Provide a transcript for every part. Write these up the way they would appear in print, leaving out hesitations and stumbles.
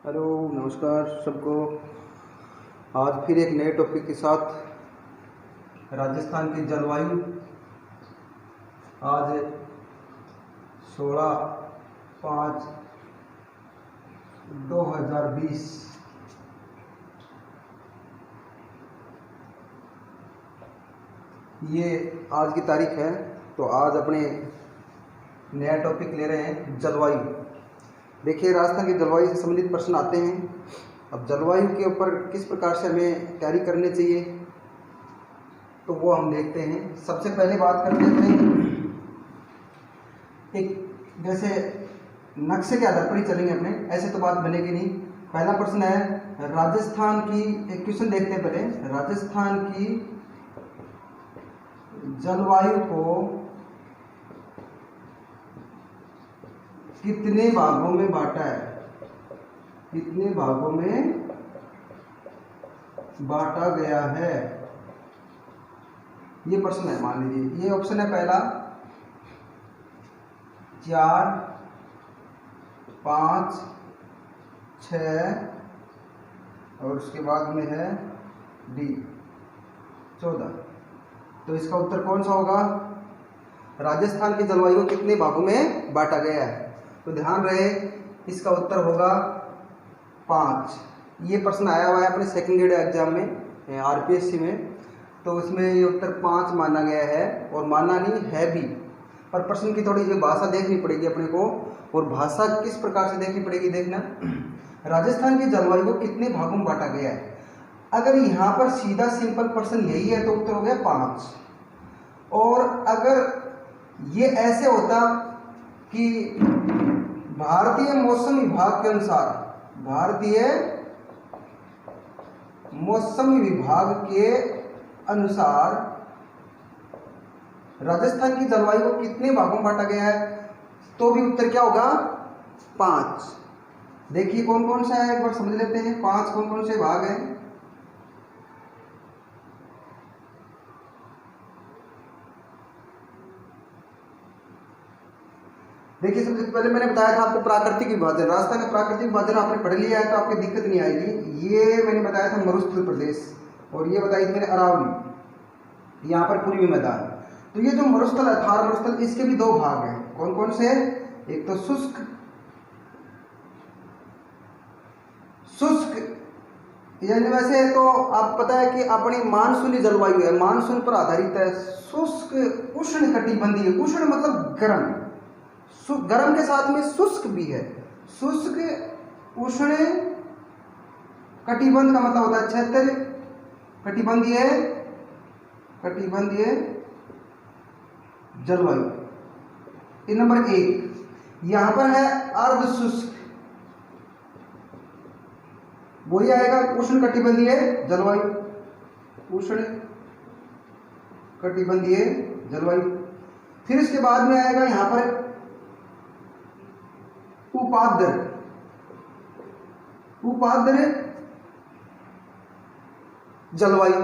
Hello, नमस्कार सबको। आज फिर एक नए टॉपिक के साथ राजस्थान की जलवायु। आज 16/5/2020 ये आज की तारीख है। तो आज अपने नया टॉपिक ले रहे हैं जलवायु। देखिए, राजस्थान की जलवायु से संबंधित प्रश्न आते हैं। अब जलवायु के ऊपर किस प्रकार से हमें तैयारी करनी चाहिए तो वो हम देखते हैं। सबसे पहले बात करते हैं एक जैसे नक्शे के आधार पर ही चलेंगे अपने, ऐसे तो बात बनेगी नहीं। पहला प्रश्न है राजस्थान की, एक क्वेश्चन देखते हैं पहले। राजस्थान की जलवायु को कितने भागों में बांटा है? कितने भागों में बांटा गया है, ये प्रश्न है। मान लीजिए ये ऑप्शन है पहला 4, 5, 6 और उसके बाद में है डी 14। तो इसका उत्तर कौन सा होगा? राजस्थान की जलवायु को कितने भागों में बांटा गया है? तो ध्यान रहे, इसका उत्तर होगा 5। ये प्रश्न आया हुआ है अपने सेकंड ग्रेड एग्जाम में, आरपीएससी में। तो उसमें ये उत्तर 5 माना गया है, और माना नहीं है भी। पर प्रश्न की थोड़ी जो भाषा देखनी पड़ेगी अपने को, और भाषा किस प्रकार से देखनी पड़ेगी देखना। राजस्थान की जलवायु को कितने भागों में बांटा गया है? अगर यहाँ पर सीधा सिंपल प्रश्न यही है तो उत्तर हो गया 5। और अगर ये ऐसे होता कि भारतीय मौसम विभाग के अनुसार, भारतीय मौसम विभाग के अनुसार राजस्थान की जलवायु को कितने भागों में बांटा गया है, तो भी उत्तर क्या होगा? 5। देखिए कौन कौन सा है, एक बार समझ लेते हैं। 5 कौन कौन से भाग हैं? देखिए, सबसे पहले मैंने बताया था आपको प्राकृतिक विभाजन। राजस्थान का प्राकृतिक विभाजन आपने पढ़ लिया है तो आपको दिक्कत नहीं आएगी। ये मैंने बताया था मरुस्थल प्रदेश, और ये बताई थी मैंने अरावली, यहाँ पर पूर्वी मैदान। तो ये जो मरुस्थल है, थार मरुस्थल, इसके भी 2 भाग हैं। कौन कौन से? एक तो शुष्क यानी वैसे तो आप पता है कि अपनी मानसूनी जलवायु है, मानसून पर आधारित है। शुष्क उष्ण कटिबंधीय, उष्ण मतलब गर्म, गर्म के साथ में शुष्क भी है। शुष्क उष्ण कटिबंध का मतलब होता है क्षेत्र कटिबंधीय, कटिबंधीय जलवायु। ये नंबर 1। यहां पर है अर्ध शुष्क, वही आएगा उष्ण कटिबंधीय जलवायु, उष्ण कटिबंधीय जलवायु। फिर इसके बाद में आएगा यहां पर उपाद्र, उपाद्र जलवायु।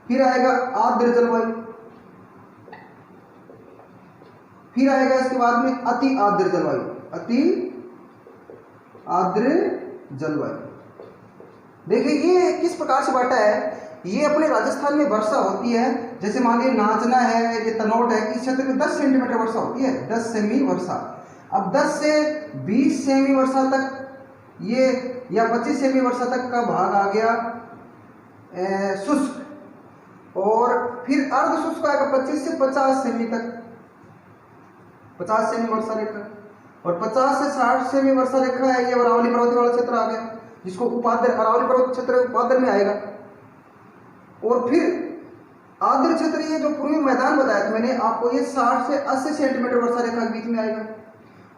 फिर आएगा आर्द्र जलवायु। फिर आएगा इसके बाद में अति आर्द्र जलवायु, अति आर्द्र जलवायु। देखिए ये किस प्रकार से बांटा है। ये अपने राजस्थान में वर्षा होती है, जैसे मान लीजिए नाचना है, ये तनोट है, इस क्षेत्र में 10 सेंटीमीटर वर्षा होती है, 10 सेमी वर्षा। अब 10 से 20 सेमी वर्षा तक ये, या 25 सेमी वर्षा तक का भाग आ गया शुष्क। और फिर अर्ध शुष्क आएगा 25 से 50 सेमी तक, 50 सेमी वर्षा रेखा। और 50 से 60 सेमी वर्षा रेखा है, ये अरावली पर्वत वाला क्षेत्र आ गया, जिसको उपाद्र, अरावली पर्वत क्षेत्र उपाद्र में आएगा। और फिर आर्द्र क्षेत्र, ये जो पूर्वी मैदान बताया था मैंने आपको, ये 60 से 80 सेंटीमीटर वर्षा रेखा के बीच में आएगा।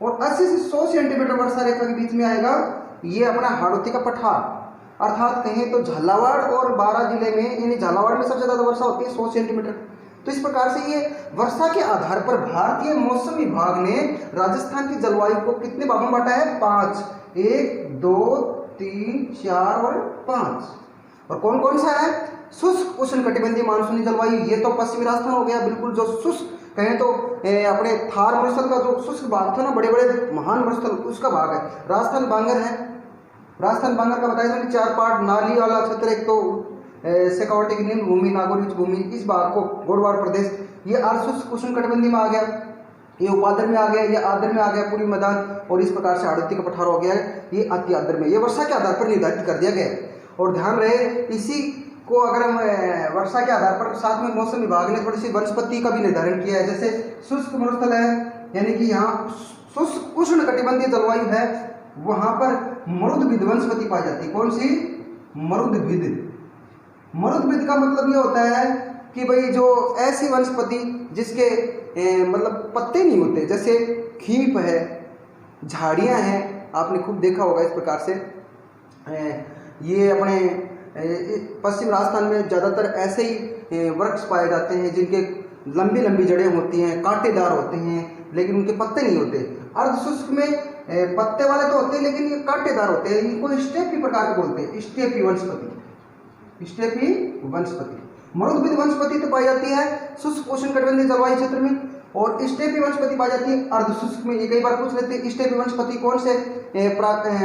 और 80 से 100 सेंटीमीटर वर्षा रेखा के बीच में आएगा ये अपना हाड़ौती का पठार, अर्थात कहें तो झालावाड़ और बारां जिले में, यानी झालावाड़ में सबसे ज्यादा वर्षा होती है 100 सेंटीमीटर। तो इस प्रकार से ये वर्षा के आधार पर भारतीय मौसम विभाग ने राजस्थान की जलवायु को कितने भागों में बांटा है? 5। 1, 2, 3, 4 और 5। और कौन कौन सा है? शुष्क उष्ण कटिबंधीय मानसूनी जलवायु, ये तो पश्चिमी राजस्थान हो गया, बिल्कुल जो शुष्क कहें तो अपने थार मरुस्थल का जो शुष्क भाग था ना, बड़े बड़े महान मरुस्थल, उसका भाग है। राजस्थान बांगर है, राजस्थान बांगर का बताया था कि 4 पार्ट, नाली वाला क्षेत्र, एक तो शेखावटी की निम्न भूमि, नागौर उच्च भूमि, इस भाग को गोडवाड़ प्रदेश, ये अर्धशुष्क उष्णकटिबंधीय में आ गया, ये उपाद्र में आ गया, ये आर्द्र में आ गया पूर्वी मैदान, और इस प्रकार से हाड़ौती का पठार हो गया है, ये अति आर्द्र में। ये वर्षा के आधार पर निर्धारित कर दिया गया है। और ध्यान रहे, इसी को अगर हम वर्षा के आधार पर साथ में मौसम विभाग ने थोड़ी सी वनस्पति का भी निर्धारण किया है। जैसे शुष्क मरुस्थल है, यानी कि यहाँ शुष्क उष्णकटिबंधीय जलवायु है, वहां पर मरुदभिद वनस्पति पाई जाती है। कौन सी? मरुदभिद। मरुदभिद का मतलब ये होता है कि भाई जो ऐसी वनस्पति जिसके मतलब पत्ते नहीं होते, जैसे खीप है, झाड़ियां हैं, आपने खूब देखा होगा इस प्रकार से। ये अपने पश्चिम राजस्थान में ज़्यादातर ऐसे ही वृक्ष पाए जाते हैं जिनके लंबी लंबी जड़ें होती हैं, कांटेदार होते हैं, लेकिन उनके पत्ते नहीं होते। अर्धशुष्क में पत्ते वाले तो होते हैं, लेकिन ये कांटेदार होते हैं। इनको स्टेपी प्रकार के बोलते हैं, स्टेपी वनस्पति, स्टेपी वनस्पति। मरुदभिद वनस्पति तो पाई जाती है शुष्क उष्णकटिबंधीय जलवायु क्षेत्र में, और स्टेपी वनस्पति पाई जाती है अर्धशुष्क में। ये कई बार पूछ लेते हैं स्टेपी वनस्पति कौन से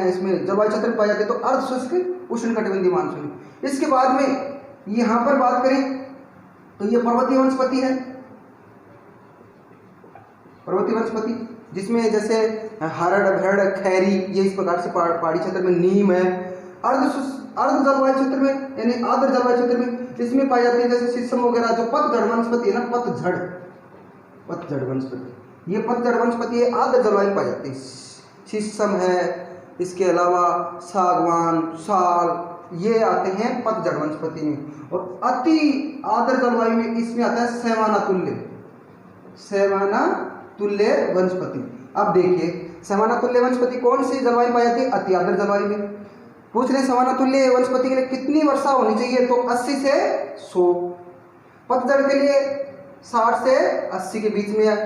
इसमें जलवायु क्षेत्र में पाई जाती है, तो अर्धशुष्क उष्णकटिबंधीय मानसून। इसके बाद में यहाँ पर बात करें तो ये पर्वतीय वनस्पति है, पर्वतीय वनस्पति, जिसमें जैसे हरड़, भेड़, खैरी, ये इस प्रकार से पहाड़ी क्षेत्र में नीम है। अर्ध जलवायु क्षेत्र में यानी आर्द्र जलवायु क्षेत्र में इसमें पाई जाती है जैसे शीशम वगैरह, जो पतझड़ वनस्पति है ना, पतझड़ वनस्पति, ये पतझड़ वनस्पति है, आर्द्र जलवायु में पाई जाती है। शीशम है, इसके अलावा सागवान, साल, ये आते हैं पतझड़ वनस्पति में। और अति आर्द्र जलवायु में इसमें आता है सैवानातुल्य वनस्पति। अब देखिए सैवानातुल्य वनस्पति कौन सी जलवायु पाई जाती है? अति आर्द्र जलवायु में। पूछ रहे सैवानातुल्य वनस्पति के लिए कितनी वर्षा होनी चाहिए? तो 80 से 100। पतझड़ के लिए 60 से 80 के बीच में है।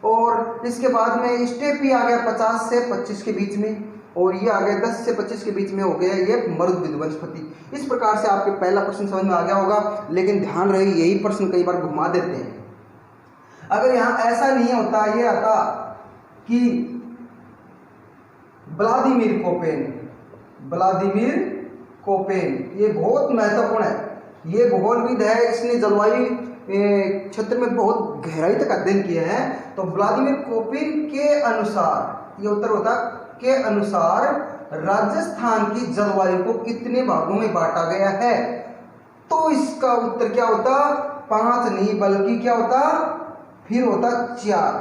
और इसके बाद में स्टेपी आ गया 50 से 25 के बीच में, और ये आ गया 10 से 25 के बीच में हो गया ये मरुदभिद वनस्पति। इस प्रकार से आपके पहला प्रश्न समझ में आ गया होगा, लेकिन ध्यान रहे यही प्रश्न कई बार घुमा देते हैं। अगर यहाँ ऐसा नहीं होता, ये आता कि व्लादिमीर कोपेन, ये बहुत महत्वपूर्ण है, ये भूगोलविद है, इसने जलवायु क्षेत्र में बहुत गहराई तक अध्ययन किया है। तो व्लादिमीर कोपेन के अनुसार, ये उत्तर होता के अनुसार राजस्थान की जलवायु को कितने भागों में बांटा गया है? तो इसका उत्तर क्या होता? 5 नहीं, बल्कि क्या होता? फिर होता 4।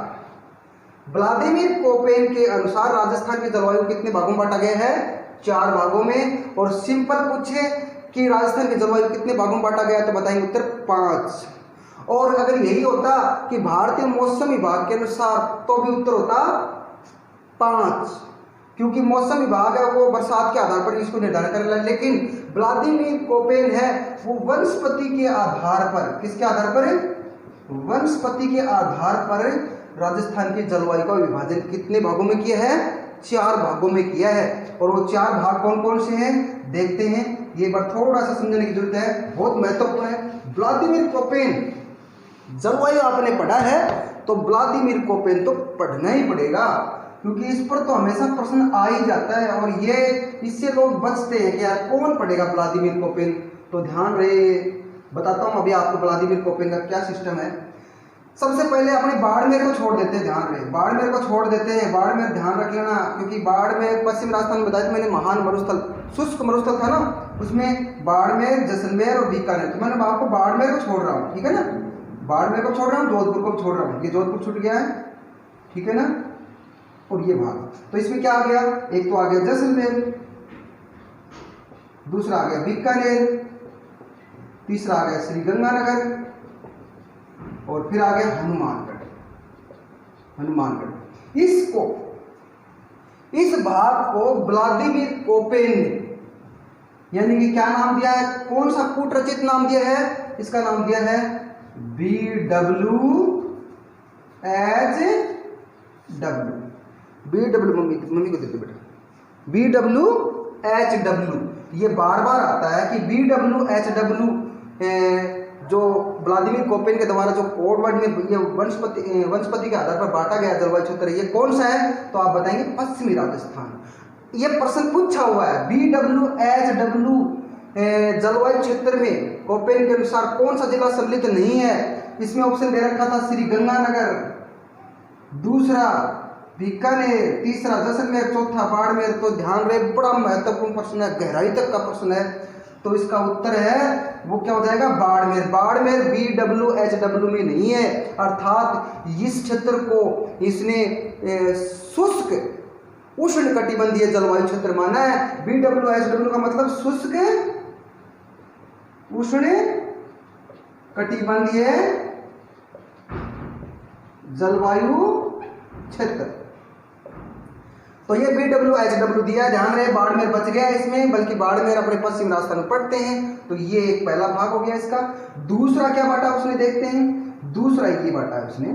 व्लादिमीर कोपेन के अनुसार राजस्थान की जलवायु कितने भागों में बांटा गया है? 4 भागों में। और सिंपल पूछे कि राजस्थान की जलवायु कितने भागों में बांटा गया, तो बताएंगे उत्तर 5। और अगर यही होता कि भारतीय मौसम विभाग के अनुसार, तो भी उत्तर होता 5, क्योंकि मौसम विभाग है वो बरसात के आधार पर इसको निर्धारण करेगा। लेकिन व्लादिमीर कोपेन है वो वनस्पति के आधार पर, किसके आधार पर? वनस्पति के आधार पर राजस्थान की जलवायु का विभाजन कितने भागों में किया है? 4 भागों में किया है। और वो 4 भाग कौन कौन से हैं देखते हैं, ये बार थोड़ा सा समझने की जरूरत है, बहुत महत्वपूर्ण है। व्लादिमीर कोपेन जलवायु आपने पढ़ा है तो व्लादिमीर कोपेन तो पढ़ना ही पड़ेगा, क्योंकि इस पर तो हमेशा प्रश्न आ ही जाता है। और ये इससे लोग बचते हैं कि यार कौन पढ़ेगा व्लादिमीर कोपेन। तो ध्यान रहे, बताता हूँ अभी आपको व्लादिमीर कोपेन का क्या सिस्टम है। सबसे पहले अपने बाड़मेर को छोड़ देते हैं, ध्यान रहे, बाड़मेर को छोड़ देते हैं। बाड़मेर ध्यान रख लेना, क्योंकि बाड़मेर पश्चिम राजस्थान में बताया मैंने, महान मरुस्थल, शुष्क मरुस्थल था ना, उसमें बाड़मेर, जैसलमेर और बीकानेर। तो मैंने आपको बाड़मेर को छोड़ रहा हूँ, ठीक है ना, बाड़मेर को छोड़ रहा हूँ, जोधपुर को छोड़ रहा हूँ, ये जोधपुर छूट गया है, ठीक है ना। और ये भाग, तो इसमें क्या आ गया? एक तो आ गया जैसलमेर, दूसरा आ गया बीकानेर, तीसरा आ गया श्रीगंगानगर, और फिर आ गया हनुमानगढ़। इसको, इस भाग को व्लादिमीर कोपेन ने, यानी कि क्या नाम दिया है? कौन सा कूटरचित नाम दिया है? इसका नाम दिया है BWHW। मम्मी को देते बेटा, BWHW। ये बार बार आता है कि BWHW जो व्लादिमीर कोपेन के द्वारा जो कोड वर्ड में ये वनस्पति के आधार पर बांटा गया जलवायु क्षेत्र, ये कौन सा है? तो आप बताएंगे पश्चिमी राजस्थान। ये प्रश्न पूछा हुआ है BWHW जलवायु क्षेत्र में कोपेन के अनुसार कौन सा जिला सम्मिलित नहीं है? इसमें ऑप्शन दे रखा था श्री गंगानगर, दूसरा बीकानेर, तीसरा जैसलमेर, चौथा बाड़मेर। तो ध्यान रहे, बड़ा महत्वपूर्ण प्रश्न है, गहराई तक का प्रश्न है। तो इसका उत्तर है वो क्या हो जाएगा? बाड़मेर। बाड़मेर BWHW में नहीं है, अर्थात इस क्षेत्र को इसने शुष्क उष्ण कटिबंधीय जलवायु क्षेत्र माना है। BWHW का मतलब शुष्क उष्ण कटिबंधीय जलवायु क्षेत्र। तो ये BWHW दिया, ध्यान रहे। बाड़मेर बच गया इसमें, बल्कि बाड़मेर अपने पश्चिम राजस्थान में पड़ते हैं। तो ये एक पहला भाग हो गया इसका। दूसरा क्या बांटा उसने, देखते हैं। दूसरा ये बांटा है उसने,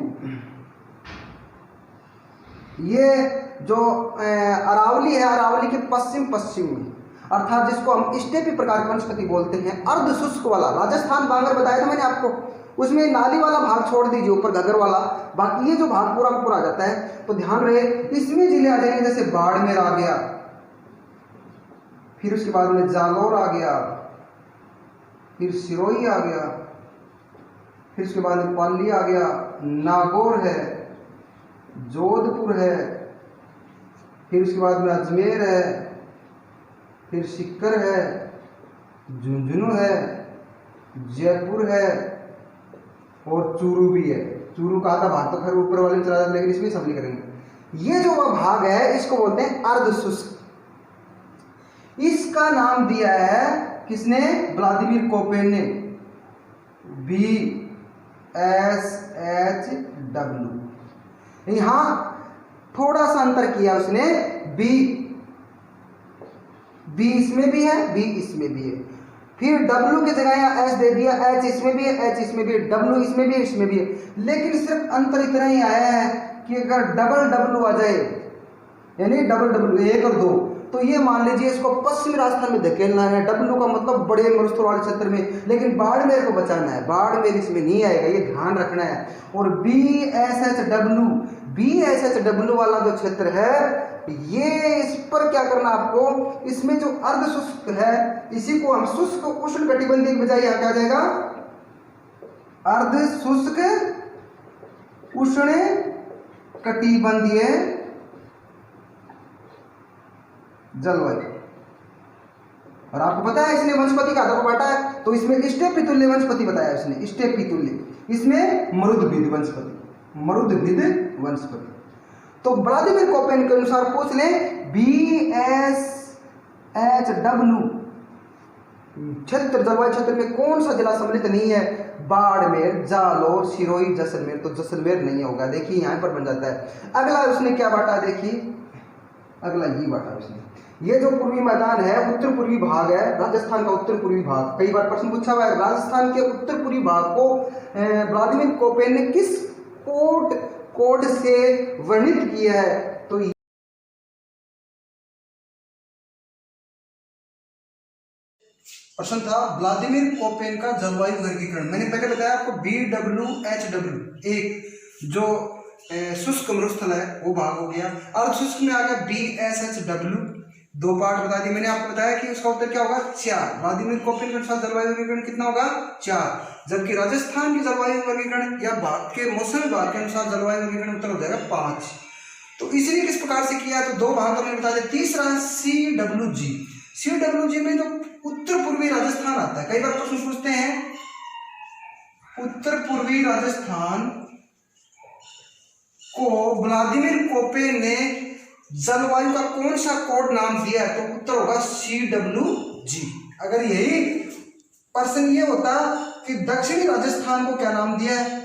ये जो अरावली है, अरावली के पश्चिम में, अर्थात जिसको हम स्टेपी प्रकार की वनस्पति बोलते हैं, अर्ध शुष्क वाला। राजस्थान बांगर बताया था मैंने आपको, उसमें नाली वाला भाग छोड़ दीजिए, ऊपर घगर वाला, बाकी ये जो भाग पूरा पूरा आ जाता है। तो ध्यान रहे, इसमें जिले आ जाएंगे जैसे बाड़मेर आ गया, फिर उसके बाद में जालौर आ गया, फिर सिरोही आ गया, फिर उसके बाद में पाली आ गया, नागौर है, जोधपुर है, फिर उसके बाद में अजमेर है, फिर सीकर है, झुंझुनू है, जयपुर है और चूरू भी है। चूरू का आधा भाग तो खैर ऊपर वाले में चला जाता है, लेकिन इसमें सब नहीं करेंगे। ये जो भाग है इसको बोलते हैं अर्ध शुष्क। इसका नाम दिया है किसने? व्लादिमीर कोपेन ने, BSHW। यहां थोड़ा सा अंतर किया उसने, बी इसमें भी है, बी इसमें भी है, फिर W की जगह यहाँ H दे दिया, H इसमें भी है, H इसमें भी है, W इसमें भी है, इसमें भी है। लेकिन सिर्फ अंतर इतना ही आया है कि अगर डबल W आ जाए, यानी डबल W 1 और 2, तो ये मान लीजिए इसको पश्चिमी राजस्थान में धकेलना है। W का मतलब बड़े मरुस्थल वाले क्षेत्र में, लेकिन बाड़मेर को बचाना है, बाड़मेर इसमें नहीं आएगा, ये ध्यान रखना है। और BSHW वाला जो क्षेत्र है, ये इस पर क्या करना आपको, इसमें जो अर्ध शुष्क है इसी को हम शुष्क उष्ण कटिबंधीय के बजाय यहाँ क्या आ जाएगा? अर्ध शुष्क उष्ण कटिबंधीय जलवायु। और आपको पता है इसने वनस्पति का आधार पर बांटा है, तो इसमें स्टेपी तुल्य वनस्पति बताया इसने, स्टेपी तुल्य, इसमें मरुदभिद वनस्पति। तो व्लादिमीर कोपेन के अनुसार पूछ लें, BSHW क्षेत्र जलवायु क्षेत्र में कौन सा जिला सम्मिलित नहीं है? बाड़मेर, जालौर, सिरोही, जैसलमेर। तो जैसलमेर नहीं होगा, देखिए यहां पर बन जाता है। अगला उसने क्या बांटा, देखिए अगला ये बांटा उसने, ये जो पूर्वी मैदान है, उत्तर पूर्वी भाग है राजस्थान का, उत्तर पूर्वी भाग। कई बार प्रश्न पूछा हुआ है, राजस्थान के उत्तर पूर्वी भाग को व्लादिमीर कोपेन ने किस कोड से वर्णित किया है? तो प्रश्न था व्लादिमीर कोपेन का जलवायु वर्गीकरण। मैंने पहले बताया आपको BWHW, एक जो शुष्क मरुस्थल है वो भाग हो गया। अर्ध शुष्क में आ गया BSHW, 2 पार्ट बता दिए मैंने आपको, बताया कि उसका उत्तर क्या होगा? 4। व्लादिमीर कोपेन के अनुसार जलवायु वर्गीकरण कितना होगा? 4। जबकि राजस्थान की जलवायु वर्गीकरण या भारत के मौसम विभाग के अनुसार जलवायु वर्गीकरण उत्तर हो जाएगा 5। तो इसने किस प्रकार से किया? तो 2 भाग मैंने बता दिया। तीसरा CWG में जो उत्तर पूर्वी राजस्थान आता है, कई बार प्रश्न पूछते हैं, उत्तर पूर्वी राजस्थान को व्लादिमीर कोपेन ने जलवायु का कौन सा कोड नाम दिया है? तो उत्तर होगा CWG। अगर यही प्रश्न ये होता कि दक्षिणी राजस्थान को क्या नाम दिया है,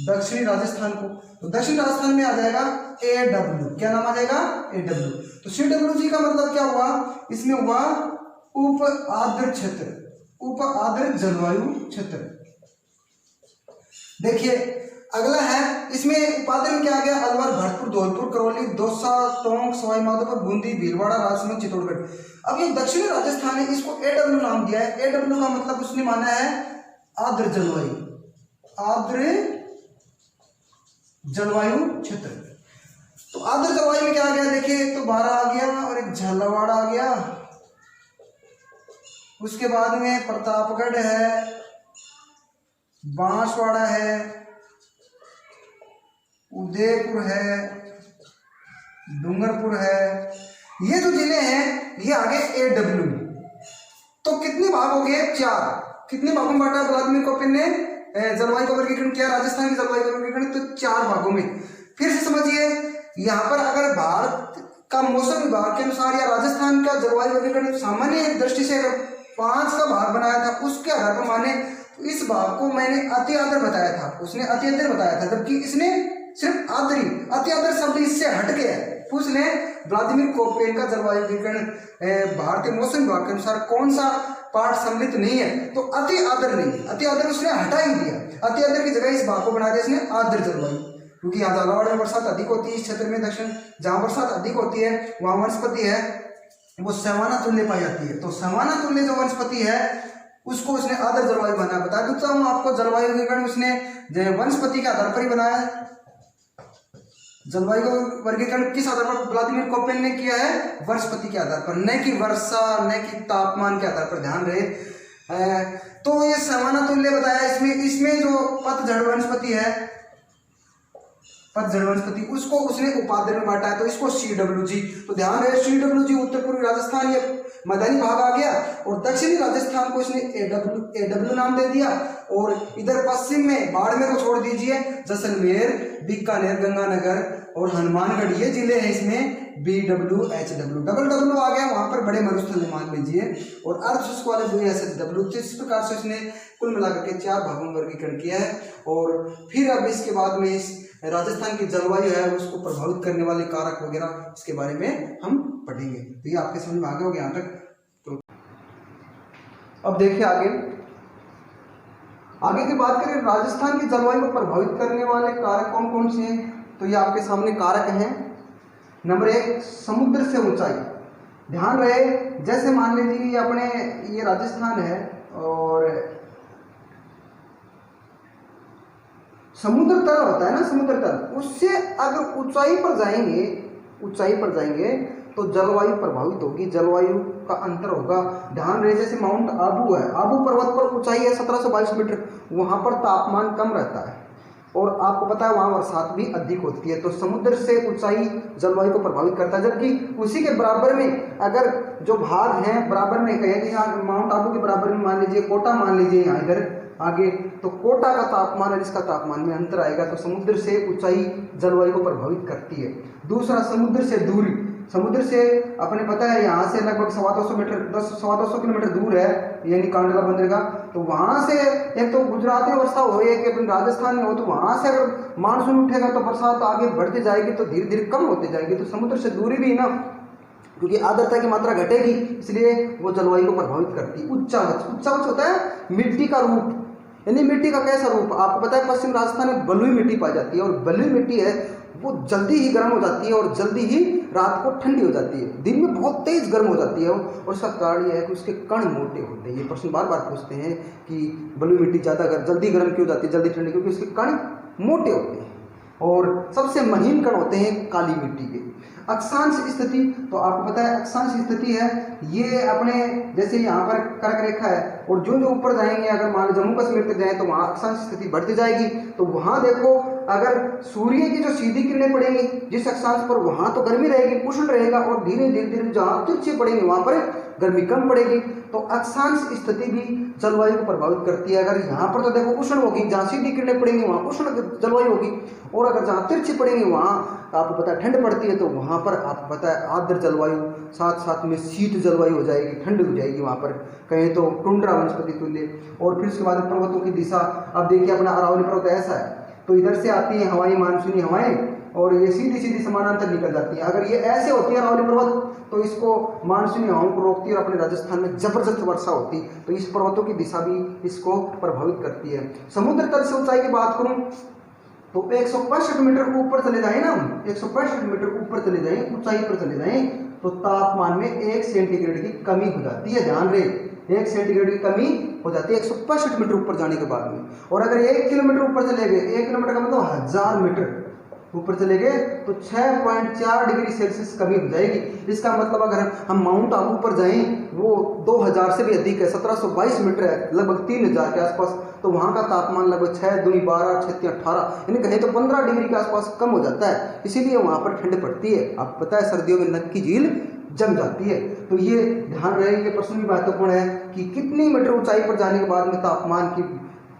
दक्षिणी राजस्थान को, तो दक्षिण राजस्थान में आ जाएगा AW। क्या नाम आ जाएगा? AW। तो CWG का मतलब क्या हुआ? इसमें हुआ उप आर्द्र क्षेत्र, उप आर्द्र जलवायु क्षेत्र। देखिए अगला है, इसमें उपाधि में क्या आ गया? अलवर, भरतपुर, धौलपुर, करौली, दौसा, टोंक, सवाई माधोपुर, बूंदी, भीलवाड़ा, राजसमंद, चित्तौड़गढ़। अब ये दक्षिणी राजस्थान है, इसको AW नाम दिया है। AW का मतलब उसने माना है आर्द्र जलवायु, आर्द्र जलवायु क्षेत्र। तो आर्द्र जलवायु में क्या आ गया देखिए, तो बारा आ गया और एक झालावाड़ आ गया, उसके बाद में प्रतापगढ़ है, बांसवाड़ा है, उदयपुर है, डूंगरपुर है, ये जो जिले हैं ये आगे AW। तो कितने भाग हो गए, 4। कितने भागों में बांटा व्लादिमीर कोपेन ने जलवायु का वर्गीकरण किया, राजस्थान की जलवायु का वर्गीकरण, तो 4 भागों में। फिर से समझिए, यहाँ पर अगर भारत का मौसम विभाग के अनुसार या राजस्थान का जलवायु वर्गीकरण सामान्य दृष्टि से अगर 5 का भाग बनाया था, उसके आधार पर माने तो इस भाग को मैंने अति आर्द्र बताया था, उसने अति आर्द्र बताया था, जबकि इसने सिर्फ आर्द्री, अति आर्द्र शब्द इससे हट गया है। उसने व्लादिमीर कोपेन का जलवायु वर्गीकरण भारतीय मौसम विभाग के अनुसार कौन सा पार्ट सम्मिलित नहीं है, तो अति आर्द्र नहीं, अति आर्द्र उसने हटा ही दिया, अति आर्द्र की जगह इस भाग को बना दिया इसने आर्द्र जलवायु। क्योंकि यहाँ झालावाड़ में बरसात अधिक होती है, इस क्षेत्र में दक्षिण जहाँ बरसात अधिक होती है वहाँ वनस्पति है वो सवाना तुल्य पाई जाती है, तो सवाना तुल्य जो वनस्पति है उसको उसने आर्द्र जलवायु बना। बता दूँ हूँ आपको, जलवायु वर्गीकरण उसने वनस्पति के आधार पर ही बनाया है। जलवायु का वर्गीकरण किस आधार पर व्लादिमीर कोपेन ने किया है, वनस्पति के आधार पर, न कि वर्षा, न कि तापमान के आधार पर, ध्यान रहे। तो ये सवाना तुल्य बताया, इसमें जो पतझड़ वनस्पति है, पतझड़ वनस्पति, उसको उसने उपाद्र में बांटा है, तो इसको CWG। तो ध्यान रहे, CWG उत्तर पूर्वी राजस्थान ये मैदानी भाग आ गया, और दक्षिणी राजस्थान को इसने AW नाम दे दिया, और इधर पश्चिम में बाड़मेर को छोड़ दीजिए, जैसलमेर, बीकानेर, गंगानगर और हनुमानगढ़ ये जिले हैं, इसमें BW, HW, डबल आ गया, वहां पर बड़े मरुस्थल मान लीजिए, और अर्धशुष्क वाले जो SHW। इस प्रकार से इसने कुल मिलाकर के 4 भागों में वर्गीकरण किया है। और फिर अब इसके बाद में इस राजस्थान की जलवायु है उसको प्रभावित करने वाले कारक वगैरह इसके बारे में हम पढ़ेंगे। तो ये आपके समझ में आ गया होगा यहाँ तक। तो अब देखिए आगे की बात करें, राजस्थान की जलवायु को प्रभावित करने वाले कारक कौन कौन से हैं, तो ये आपके सामने कारक हैं। नंबर 1, समुद्र से ऊंचाई। ध्यान रहे, जैसे मान लीजिए अपने ये राजस्थान है और समुद्र तल होता है ना, समुद्र तल, उससे अगर ऊंचाई पर जाएंगे तो जलवायु प्रभावित होगी, जलवायु का अंतर होगा। ध्यान रहे, जैसे माउंट आबू है, आबू पर्वत पर ऊंचाई है 1722 मीटर, वहां पर तापमान कम रहता है और आपको पता है वहां बरसात भी अधिक होती है, तो समुद्र से ऊंचाई जलवायु को प्रभावित करता है। जबकि उसी के बराबर में अगर जो भाग हैं बराबर में कहें कि यहाँ माउंट आबू के बराबर में मान लीजिए कोटा, मान लीजिए यहाँ इधर आगे, तो कोटा का तापमान और इसका तापमान में अंतर आएगा, तो समुद्र से ऊंचाई जलवायु को प्रभावित करती है। दूसरा, समुद्र से दूरी। समुद्र से अपने पता है यहाँ से लगभग 250 मीटर 250 किलोमीटर दूर है, यानी कांडला बंदरगाह, तो वहाँ से एक तो गुजरात में वर्षा हो रही है कि अपन राजस्थान में हो, तो वहाँ से अगर मानसून उठेगा तो बरसात आगे बढ़ती जाएगी, तो धीरे धीरे कम होती जाएगी। तो समुद्र से दूरी भी ना, क्योंकि आर्द्रता की मात्रा घटेगी, इसलिए वो जलवायु को प्रभावित करती है। उच्चावच होता है मिट्टी का रूप, यानी मिट्टी का कैसा रूप, आपको पता है पश्चिम राजस्थान में बलुई मिट्टी पाई जाती है, और बलुई मिट्टी है वो जल्दी ही गर्म हो जाती है और जल्दी ही रात को ठंडी हो जाती है, दिन में बहुत तेज गर्म हो जाती है, और उसका कारण यह है कि उसके कण मोटे होते हैं। ये प्रश्न बार बार पूछते हैं कि बलुई मिट्टी ज़्यादा जल्दी गर्म क्यों जाती है, जल्दी ठंडी, क्योंकि उसके कण मोटे होते हैं, और सबसे महीन कण होते हैं काली मिट्टी के। अक्षांश स्थिति, तो आपको पता है अक्षांश स्थिति है ये अपने, जैसे यहाँ पर कर्क रेखा है, और जो जो ऊपर जाएंगे, अगर मान लो जम्मू कश्मीर तक जाए तो वहाँ अक्षांश स्थिति बढ़ती जाएगी। तो वहाँ देखो, अगर सूर्य की जो सीधी किरणें पड़ेंगी जिस अक्षांश पर, वहाँ तो गर्मी रहेगी, उष्ण रहेगा, और धीरे धीरे जहाँ तिरछे पड़ेंगे वहाँ पर गर्मी कम पड़ेगी। तो अक्षांश स्थिति भी जलवायु को प्रभावित करती है। अगर यहाँ पर तो देखो उष्ण होगी, जहाँ सीधी किरणें पड़ेंगी वहाँ उष्ण जलवायु होगी, और अगर जहाँ तिरछी पड़ेंगी वहाँ आपको पता है ठंड पड़ती है, तो वहाँ पर आपको पता है आर्द्र जलवायु, साथ साथ में शीत जलवायु हो जाएगी, ठंड हो जाएगी वहाँ पर, कहें तो टुंड्रा वनस्पति तुल्य। और फिर उसके बाद पर्वतों की दिशा, अब देखिए अपना अरावली पर्वत ऐसा है, तो इधर से आती है हवाई मानसूनी हवाएं, और ये सीधी सीधी समानांतर निकल जाती है। अगर ये ऐसे होती है अरावली पर्वत, तो इसको मानसूनी हवाओं को रोकती है, और अपने राजस्थान में जबरदस्त वर्षा होती, तो इस पर्वतों की दिशा भी इसको प्रभावित करती है। समुद्र तल से ऊंचाई की बात करूं तो 165 मीटर ऊपर चले जाए ना, 165 मीटर ऊपर चले जाए, ऊंचाई पर चले जाए, तो तापमान में 1 सेंटीग्रेड की कमी हो जाती है। ध्यान रहे, 1 सेंटीग्रेड की कमी हो जाती है 165 मीटर ऊपर जाने के बाद में। और अगर 1 किलोमीटर ऊपर चले गए, 1 किलोमीटर का मतलब 1000 मीटर ऊपर चले गए तो 6.4 डिग्री सेल्सियस कमी हो जाएगी। इसका मतलब अगर हम माउंट आबू पर जाएं, वो 2000 से भी अधिक है, 1722 मीटर है, लगभग 3000 के आसपास, तो वहाँ का तापमान लगभग 6 दूनी 12, 6 तीन 18, यानी कहीं तो 15 डिग्री के आसपास कम हो जाता है। इसीलिए वहाँ पर ठंड पड़ती है। आपको पता है सर्दियों में नक्की झील जम जाती है। तो ये ध्यान रहे, ये प्रश्न भी महत्वपूर्ण है कि कितनी मीटर ऊंचाई पर जाने के बाद में तापमान की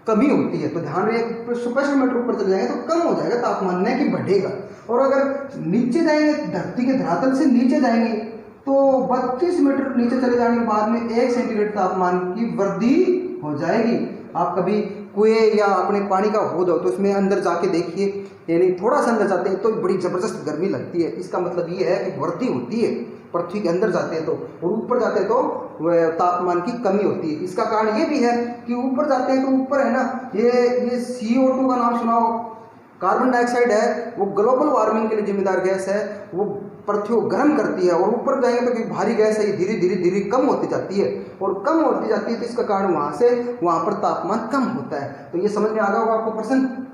कमी होती है। तो ध्यान रहे 165 मीटर ऊपर चले जाएंगे तो कम हो जाएगा तापमान, न कि बढ़ेगा। और अगर नीचे जाएंगे, धरती के धरातल से नीचे जाएंगे तो 32 मीटर नीचे चले जाने के बाद में 1 सेंटीग्रेड तापमान की वृद्धि हो जाएगी। आप कभी कुएं या अपने पानी का हो जाओ तो उसमें अंदर जाके देखिए, यानी थोड़ा सा अंदर जाते हैं तो बड़ी ज़बरदस्त गर्मी लगती है। इसका मतलब ये है कि वृद्धि होती है, पृथ्वी के अंदर जाते हैं तो, और ऊपर जाते हैं तो तापमान की कमी होती है। इसका कारण ये भी है कि ऊपर जाते हैं तो ऊपर है ना, ये CO2 का नाम सुनाओ, कार्बन डाइऑक्साइड है, वो ग्लोबल वार्मिंग के लिए जिम्मेदार गैस है, वो पृथ्वी को गर्म करती है। और ऊपर जाएंगे तो कोई भारी गैस है, ये धीरे धीरे धीरे कम होती जाती है, और कम होती जाती है तो इसका कारण वहाँ से वहाँ पर तापमान कम होता है। तो ये समझ में आ गया होगा आपको प्रश्न।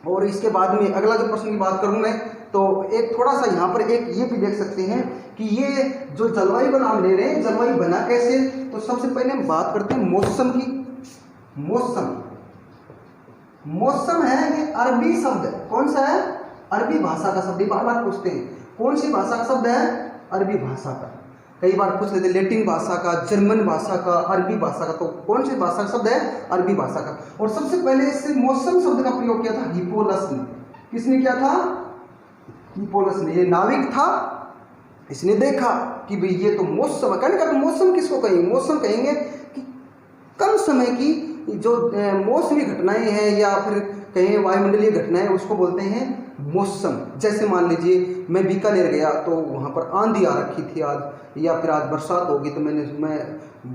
और इसके बाद में अगला जो प्रश्न की बात करूँ मैं, तो एक थोड़ा सा यहाँ पर एक ये भी देख सकते हैं कि ये जो जलवायु का नाम ले रहे हैं, जलवायु बना कैसे। तो सबसे पहले हम बात करते हैं मौसम की। मौसम है ये अरबी शब्द है। कौन सा है? अरबी भाषा का शब्द। बार बार पूछते हैं कौन सी भाषा का शब्द है? अरबी भाषा का। कई बार पूछ लेते, लैटिन भाषा का, जर्मन भाषा का, अरबी भाषा का। तो कौन सी भाषा का शब्द है? अरबी भाषा का। और सबसे पहले इससे मौसम शब्द का प्रयोग किया था हिप्पोलस ने। किसने किया था? हिप्पोलस ने। ये नाविक था, इसने देखा कि भाई ये तो मौसम है। कहने का मौसम किसको कहेंगे? मौसम कहेंगे कि कम समय की जो मौसमी घटनाएं हैं या फिर कहें वायुमंडलीय घटनाएं, उसको बोलते हैं मौसम। जैसे मान लीजिए मैं बीकानेर गया तो वहाँ पर आंधी आ रखी थी आज, या फिर आज बरसात होगी, तो मैं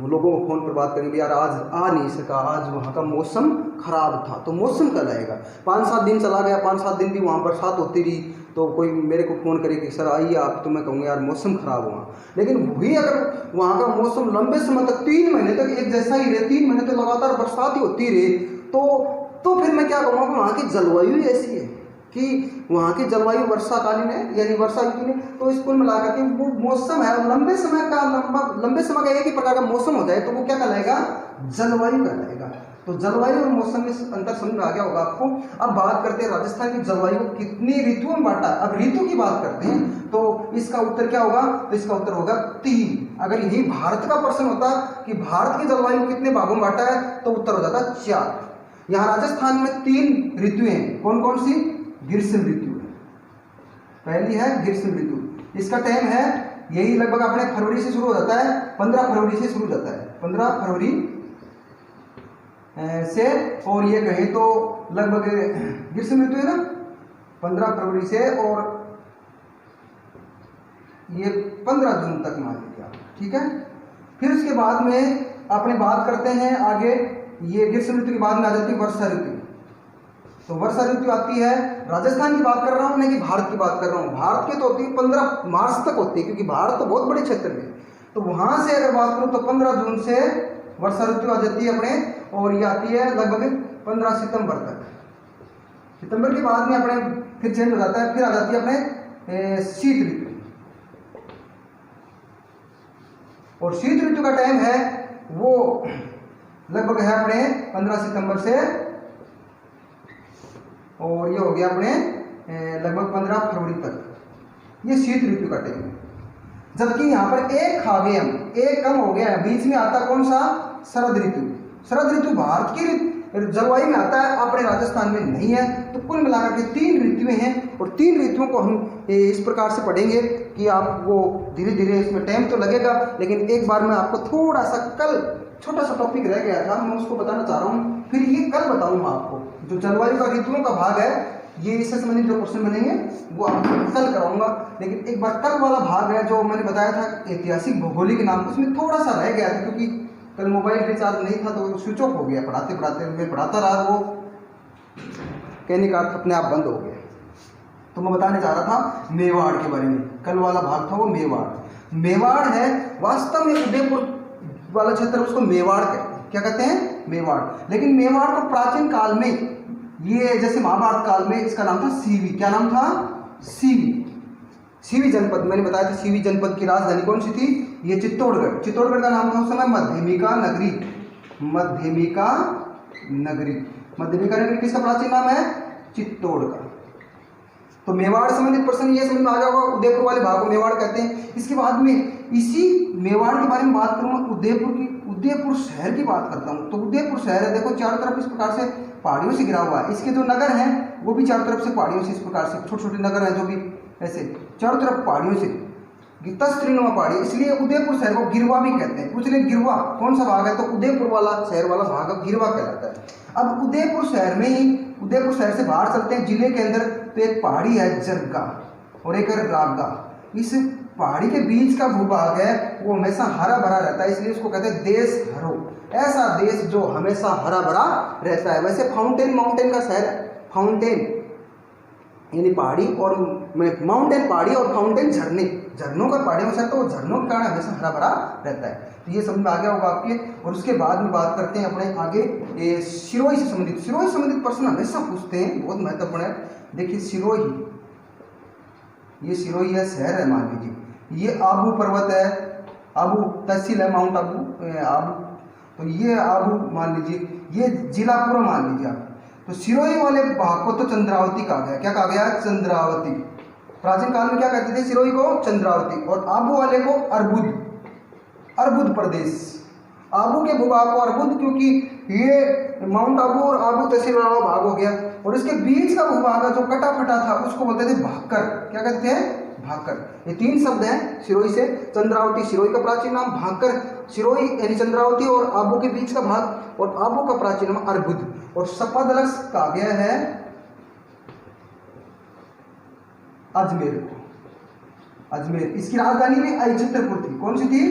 लोगों को फ़ोन पर बात करेंगे यार आज आ नहीं सका, आज वहाँ का मौसम खराब था, तो मौसम कहलाएगा। 5-7 दिन चला गया, 5-7 दिन भी वहाँ बरसात होती रही, तो कोई मेरे को फ़ोन करे कि सर आइए आप, तो मैं कहूँगा यार मौसम ख़राब हुआ। लेकिन वही अगर वहाँ का मौसम लंबे समय तक 3 महीने तक एक जैसा ही रहे, 3 महीने तक लगातार बरसात ही होती रहे, तो फिर मैं क्या कहूँगा कि वहाँ की जलवायु ऐसी है कि वहाँ की जलवायु वर्षाकालीन है, यानी वर्षा ऋतु में। तो इस कुल मिलाकर के वो मौसम है, लंबे समय का एक ही प्रकार का मौसम हो जाए तो वो क्या कहलाएगा? जलवायु कहलाएगा। तो जलवायु और मौसम में अंतर समझ में आ गया होगा आपको। अब बात करते हैं राजस्थान की जलवायु को कितनी ऋतुओं में बांटा। अब ऋतु की बात करते हैं तो इसका उत्तर क्या होगा? तो इसका उत्तर होगा 3। अगर यही भारत का प्रश्न होता कि भारत की जलवायु कितने भागों में बांटा है, तो उत्तर हो जाता 4। यहाँ राजस्थान में 3 ऋतुएं हैं। कौन कौन सी? ग्रीष्म ऋतु है, पहली है ग्रीष्म ऋतु। इसका टाइम है यही लगभग अपने फरवरी से शुरू हो जाता है, 15 फरवरी से शुरू हो जाता है, 15 फरवरी से। और ये कहें तो लगभग ग्रीष्म ऋतु है ना, 15 फरवरी से, और ये 15 जून तक मान लीजिए, ठीक है। फिर उसके बाद में अपने बात करते हैं आगे, ये ग्रीष्म ऋतु के बाद में आ जाती है वर्षा ऋतु। तो वर्षा ऋतु आती है, राजस्थान की बात कर रहा हूँ, नहीं कि भारत की बात कर रहा हूँ। भारत की तो होती है 15 मार्च तक होती है, क्योंकि भारत तो बहुत बड़े क्षेत्र में। तो वहाँ से अगर बात करूँ तो 15 जून से वर्षा ऋतु आ जाती है अपने, और ये आती है लगभग 15 सितंबर तक। सितंबर के बाद में अपने फिर चेंज हो जाता है, फिर आ जाती है अपने शीत ऋतु। और शीत ऋतु का टाइम है वो लगभग है अपने 15 सितंबर से, और ये हो गया अपने लगभग 15 फरवरी तक। ये शीत ऋतु का टाइम है। जबकि यहाँ पर एक खा गए हम, एक कम हो गया है, बीच में आता कौन सा? शरद ऋतु। शरद ऋतु भारत की जलवायु में आता है, अपने राजस्थान में नहीं है। तो कुल मिलाकर के 3 ऋतुएं हैं, और 3 ऋतुओं को हम इस प्रकार से पढ़ेंगे कि आपको धीरे धीरे इसमें टाइम तो लगेगा, लेकिन एक बार मैं आपको थोड़ा सा, कल छोटा सा टॉपिक रह गया था, मैं उसको बताना चाह रहा हूँ, फिर ये कल बताऊँगा आपको। जो जलवायु का ऋतुओं का भाग है, ये इससे संबंधित जो क्वेश्चन बनेंगे वो आपको कल कराऊंगा। लेकिन एक बार कल वाला भाग है जो मैंने बताया था ऐतिहासिक भौगोलिक नाम, उसमें थोड़ा सा रह गया था, क्योंकि कल मोबाइल रिचार्ज नहीं था तो स्विच ऑफ हो गया। पढ़ाते पढ़ाते मैं पढ़ाता रहा, वो कहने का अर्थ अपने आप बंद हो गया। तो मैं बताने चाह रहा था मेवाड़ के बारे में। कल वाला भाग था वो मेवाड़ है। वास्तव में उदयपुर वाला क्षेत्र उसको मेवाड़ कहते हैं। क्या कहते हैं? मेवाड़। लेकिन मेवाड़ को प्राचीन काल में, ये जैसे महाभारत काल में इसका नाम था सीवी। क्या नाम था? सीवी। सीवी जनपद, मैंने बताया था सीवी जनपद की राजधानी कौन सी थी? ये चित्तौड़गढ़। चित्तौड़गढ़ का नाम था उस समय मध्यमिका नगरी। मध्यमिका नगरी। मध्यमिका नगरी किसका प्राचीन नाम है? चित्तौड़ का। तो मेवाड़ संबंधित प्रश्न ये समझ में आ गया होगा, उदयपुर वाले भाग को मेवाड़ कहते हैं। इसके बाद में इसी मेवाड़ के बारे में बात करूंगा, उदयपुर शहर की बात करता हूँ। तो उदयपुर शहर है, देखो चारों तरफ इस प्रकार से पहाड़ियों से घिरा हुआ है। इसके जो नगर हैं वो भी चारों तरफ से पहाड़ियों से, इस प्रकार से छोटे छोटे नगर हैं जो भी ऐसे चारों तरफ पहाड़ियों से, तस्त्रीनुमा पहाड़ी, इसलिए उदयपुर शहर को गिरवा भी कहते हैं। पूछ ले गिरवा कौन सा भाग है? तो उदयपुर वाला शहर वाला भाग गिरवा कहलाता है। अब उदयपुर शहर में ही, उदयपुर शहर से बाहर चलते हैं जिले के अंदर, तो एक पहाड़ी है जरगा और एक है रागा। इस पहाड़ी के बीच का भूभाग है वो हमेशा हरा भरा रहता है, इसलिए उसको कहते हैं देश हरो। ऐसा देश जो हमेशा हरा भरा रहता है। वैसे फाउंटेन माउंटेन का शहर है, फाउंटेन यानी पहाड़ी, और माउंटेन पहाड़ी और फाउंटेन झरने, झरनों का पहाड़ियों से, तो झरनों के कारण हमेशा हरा भरा रहता है। तो ये समझ में आ गया होगा आपके। और उसके बाद में बात करते हैं अपने आगे ये सिरोही से संबंधित। सिरोही संबंधित प्रश्न हमेशा पूछते हैं, बहुत महत्वपूर्ण है। देखिए सिरोही, ये सिरोही है शहर है मान लीजिए, ये आबू पर्वत है, आबू तहसील है माउंट आबू, तो ये आबू मान लीजिए, ये जिला पूरा मान लीजिए आप। तो सिरोही वाले भाग को तो चंद्रावती कहा गया। क्या कहा गया? चंद्रावती। प्राचीन काल में क्या कहते थे सिरोही को? चंद्रावती। और आबू वाले को अर्बुद, अर्बुद प्रदेश। आबू के भूभाग को अर्बुद, क्योंकि ये माउंट आबू और आबू तहसील वाला भाग हो गया, और इसके बीच का भूभाग जो कटा फटा था उसको बोलते थे भाकर। क्या कहते हैं? भाकर। ये तीन शब्द हैं सिरोही से। चंद्रावती सिरोही का प्राचीन नाम, भाकर सिरोही यानी चंद्रावती और आबू के बीच का भाग, और आबू का प्राचीन नाम अर्बुद। और सपदलक्ष कहा गया है अजमेर को। अजमेर, इसकी राजधानी भी अहिच्छत्रपुर थी। कौन सी थी?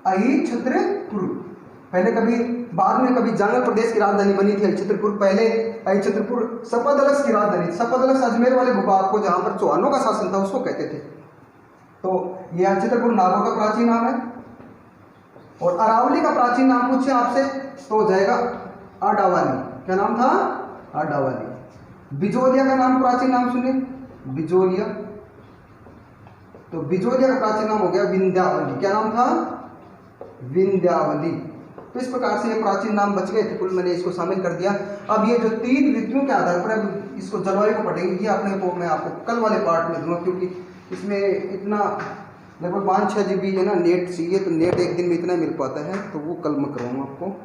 अहिच्छत्रपुर। पहले कभी, बाद में कभी जांगल प्रदेश की राजधानी बनी थी अहिच्छत्रपुर, पहले अहिच्छत्रपुर सपदलक्ष की राजधानी। सपदलक्ष अजमेर वाले भूभाग को जहां पर चौहानों का शासन था उसको कहते थे। तो ये अहिच्छत्रपुर नागौर का प्राचीन नाम है। और अरावली का प्राचीन नाम पूछे आपसे तो हो जाएगा आडावाली। क्या नाम था? आडावाली। बिजोलिया का नाम, प्राचीन नाम सुनिए, बिजोलिया। तो बिजोलिया का प्राचीन नाम हो गया विंध्यावली। क्या नाम था? विंध्यावली। तो इस प्रकार से ये प्राचीन नाम बच गए थे, कुल मैंने इसको शामिल कर दिया। अब ये जो तीन ऋतुओं के आधार पर अब इसको जलवायु को पढ़ेंगे, ये अपने को मैं आपको कल वाले पार्ट में दूंगा, क्योंकि इसमें इतना लगभग 5-6 GB है ना नेट चाहिए, तो नेट एक दिन में इतना मिल पाता है, तो वो कल मैं कराऊंगा आपको।